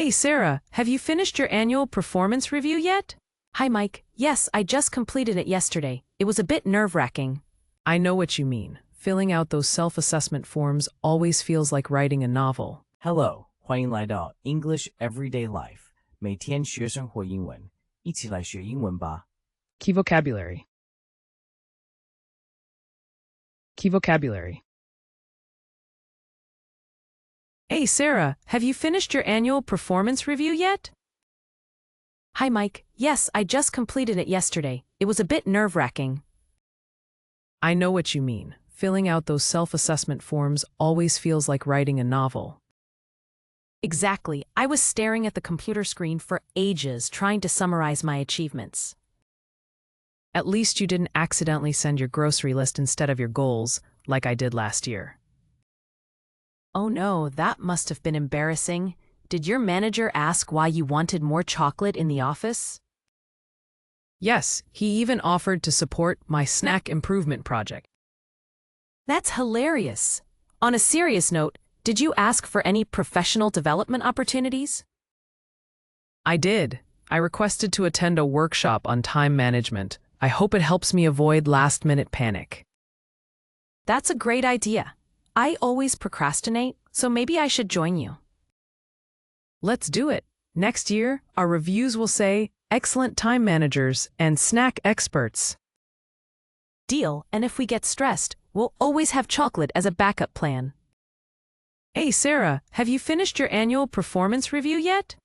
Hey, Sarah, have you finished your annual performance review yet? Hi, Mike. Yes, I just completed it yesterday. It was a bit nerve-wracking. I know what you mean. Filling out those self-assessment forms always feels like writing a novel. Hello, 欢迎来到 English Everyday Life， 每天学生活英文，一起来学英文吧。Key vocabulary. Key vocabulary. Hey, Sarah, have you finished your annual performance review yet? Hi, Mike. Yes, I just completed it yesterday. It was a bit nerve-wracking. I know what you mean. Filling out those self-assessment forms always feels like writing a novel. Exactly. I was staring at the computer screen for ages trying to summarize my achievements. At least you didn't accidentally send your grocery list instead of your goals, like I did last year. Oh no, that must have been embarrassing. Did your manager ask why you wanted more chocolate in the office? Yes, he even offered to support my snack improvement project. That's hilarious. On a serious note, did you ask for any professional development opportunities? I did. I requested to attend a workshop on time management. I hope it helps me avoid last-minute panic. That's a great idea. I always procrastinate, so maybe I should join you. Let's do it. Next year, our reviews will say, excellent time managers and snack experts. Deal, and if we get stressed, we'll always have chocolate as a backup plan. Hey, Sarah, have you finished your annual performance review yet?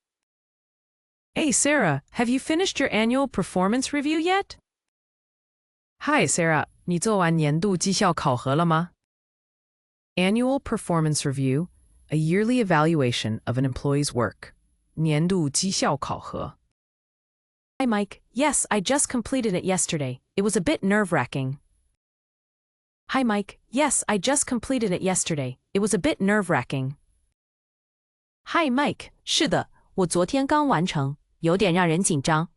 Hey, Sarah, have you finished your annual performance review yet? Hi, Sarah, 你做完年度绩效考核了吗? Annual performance review, a yearly evaluation of an employee's work. 年度绩效考核. Hi, Mike. Yes, I just completed it yesterday. It was a bit nerve-wracking. Hi, Mike. Yes, I just completed it yesterday. It was a bit nerve-wracking. Hi, Mike. 是的，我昨天刚完成，有点让人紧张。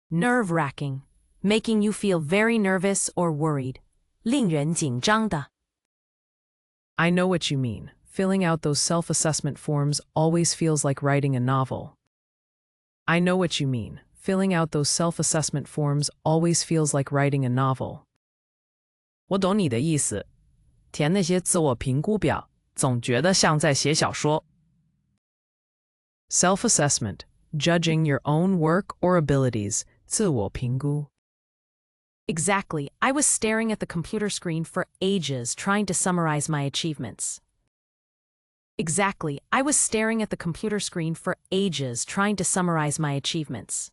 Nerve-wracking, making you feel very nervous or worried. 令人紧张的。I know what you mean. Filling out those self-assessment forms always feels like writing a novel. I know what you mean. Filling out those self-assessment forms always feels like writing a novel. 我懂你的意思。填那些自我评估表，总觉得像在写小说。Self-assessment, judging your own work or abilities, 自我评估。Exactly. I was staring at the computer screen for ages trying to summarize my achievements. Exactly. I was staring at the computer screen for ages trying to summarize my achievements.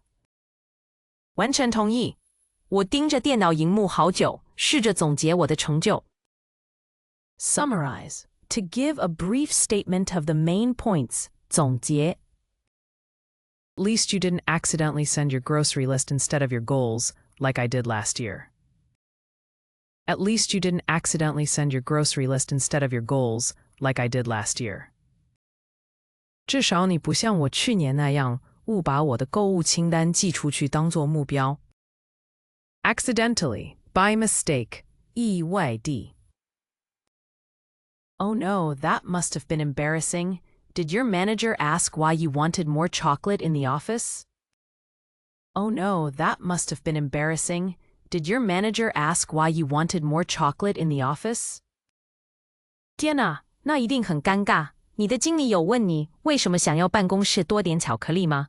完全同意。我盯着电脑荧幕好久，试着总结我的成就。Summarize. To give a brief statement of the main points. 总结。At least you didn't accidentally send your grocery list instead of your goals, like I did last year. At least you didn't accidentally send your grocery list instead of your goals, like I did last year. 至少你不像我去年那样，误把我的购物清单寄出去当作目标。Accidentally, by mistake, 意外地。Oh no, that must have been embarrassing. Did your manager ask why you wanted more chocolate in the office? Oh no, that must have been embarrassing. Did your manager ask why you wanted more chocolate in the office? 天哪，那一定很尴尬。你的经理有问你为什么想要办公室多点巧克力吗？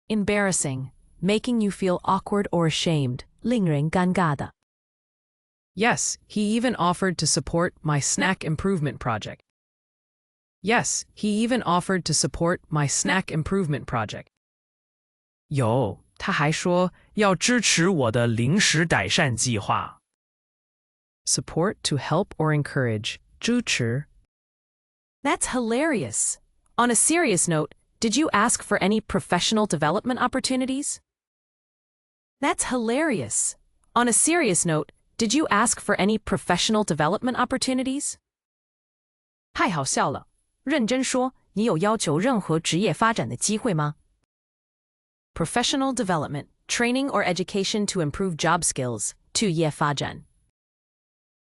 Embarrassing, making you feel awkward or ashamed, 令人尴尬的。Yes, he even offered to support my snack improvement project. Yes, he even offered to support my snack improvement project. 有，他还说要支持我的零食改善计划。Support to help or encourage, 支持。That's hilarious. On a serious note, did you ask for any professional development opportunities? That's hilarious. On a serious note, did you ask for any professional development opportunities? 太好笑了。认真说，你有要求任何职业发展的机会吗？ Professional development, training or education to improve job skills, 就业发展。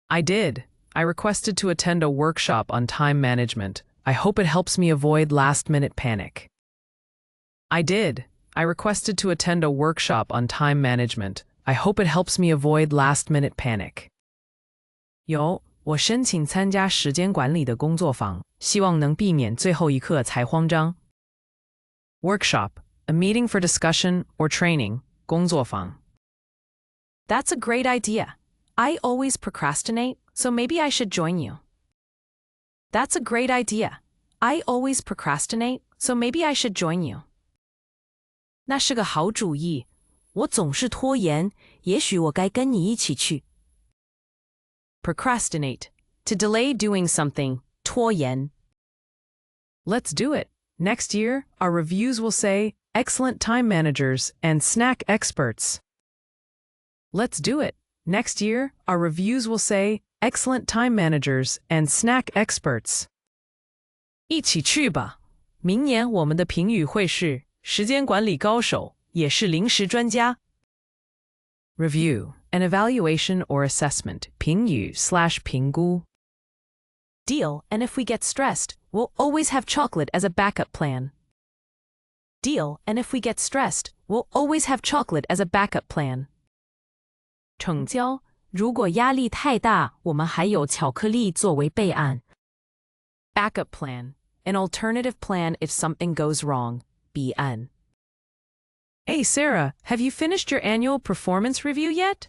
I did. I requested to attend a workshop on time management. I hope it helps me avoid last-minute panic. I did. I requested to attend a workshop on time management. I hope it helps me avoid last-minute panic. 有，我申请参加时间管理的工作坊，希望能避免最后一刻才慌张。Workshop, a meeting for discussion or training, 工作坊. That's a great idea. I always procrastinate, so maybe I should join you. That's a great idea. I always procrastinate, so maybe I should join you. 那是个好主意。我总是拖延，也许我该跟你一起去。Procrastinate, to delay doing something, 拖延。Let's do it. Next year, our reviews will say, excellent time managers and snack experts. Let's do it. Next year, our reviews will say, excellent time managers and snack experts. 一起去吧。明年我们的评语会是时间管理高手，也是零食专家。Review, an evaluation or assessment, 评语/评估. Deal, and if we get stressed, we'll always have chocolate as a backup plan. Deal, and if we get stressed, we'll always have chocolate as a backup plan. 成交，如果压力太大，我们还有巧克力作为备案。Backup plan, an alternative plan if something goes wrong. 彼岸。Hey, Sarah, have you finished your annual performance review yet?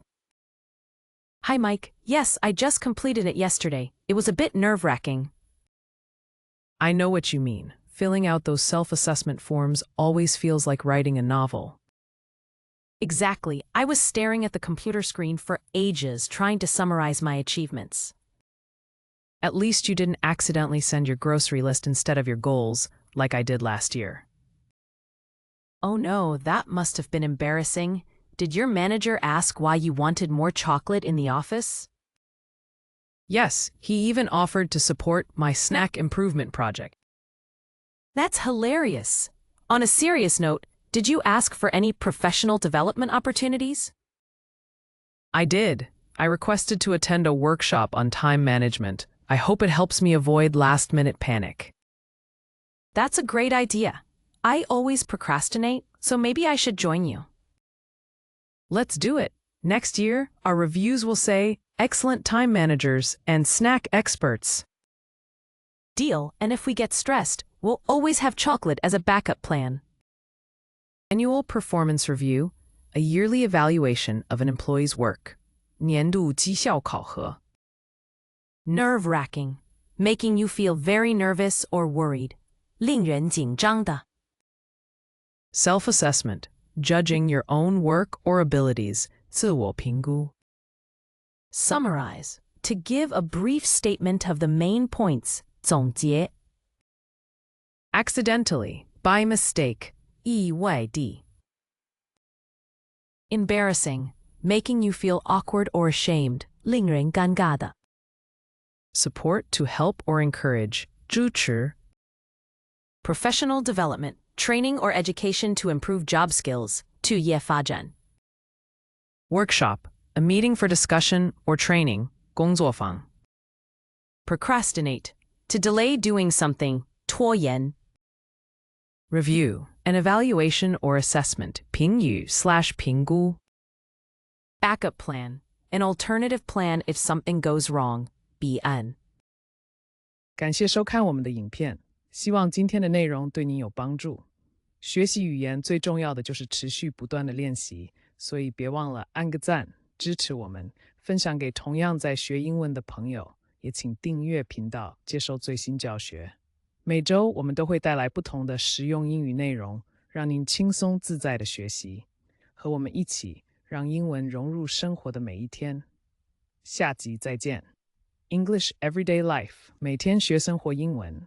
Hi, Mike. Yes, I just completed it yesterday. It was a bit nerve-wracking. I know what you mean. Filling out those self-assessment forms always feels like writing a novel. Exactly. I was staring at the computer screen for ages trying to summarize my achievements. At least you didn't accidentally send your grocery list instead of your goals, like I did last year. Oh no, that must have been embarrassing. Did your manager ask why you wanted more chocolate in the office? Yes, he even offered to support my snack improvement project. That's hilarious. On a serious note, did you ask for any professional development opportunities? I did. I requested to attend a workshop on time management. I hope it helps me avoid last-minute panic. That's a great idea. I always procrastinate, so maybe I should join you. Let's do it. Next year, our reviews will say, excellent time managers and snack experts. Deal, and if we get stressed, we'll always have chocolate as a backup plan. Annual performance review, a yearly evaluation of an employee's work. 年度绩效考核. Nerve-wracking, making you feel very nervous or worried. 令人紧张的. Self-assessment, judging your own work or abilities. 自我评估. Summarize, to give a brief statement of the main points. 总结. Accidentally, by mistake. 意外地. Embarrassing, making you feel awkward or ashamed. 令人尴尬的. Support to help or encourage. 支持. Professional development, training or education to improve job skills. 职业发展. Workshop, a meeting for discussion or training. 工作坊. Procrastinate, to delay doing something. 拖延. Review, an evaluation or assessment. 评语/评估. Backup plan, an alternative plan if something goes wrong. 彼岸. 感谢收看我们的影片，希望今天的内容对您有帮助。学习语言最重要的就是持续不断的练习，所以别忘了按个赞，支持我们，分享给同样在学英文的朋友，也请订阅频道，接受最新教学。每周我们都会带来不同的实用英语内容，让您轻松自在的学习，和我们一起让英文融入生活的每一天。下集再见。English Everyday Life，每天学生活英文。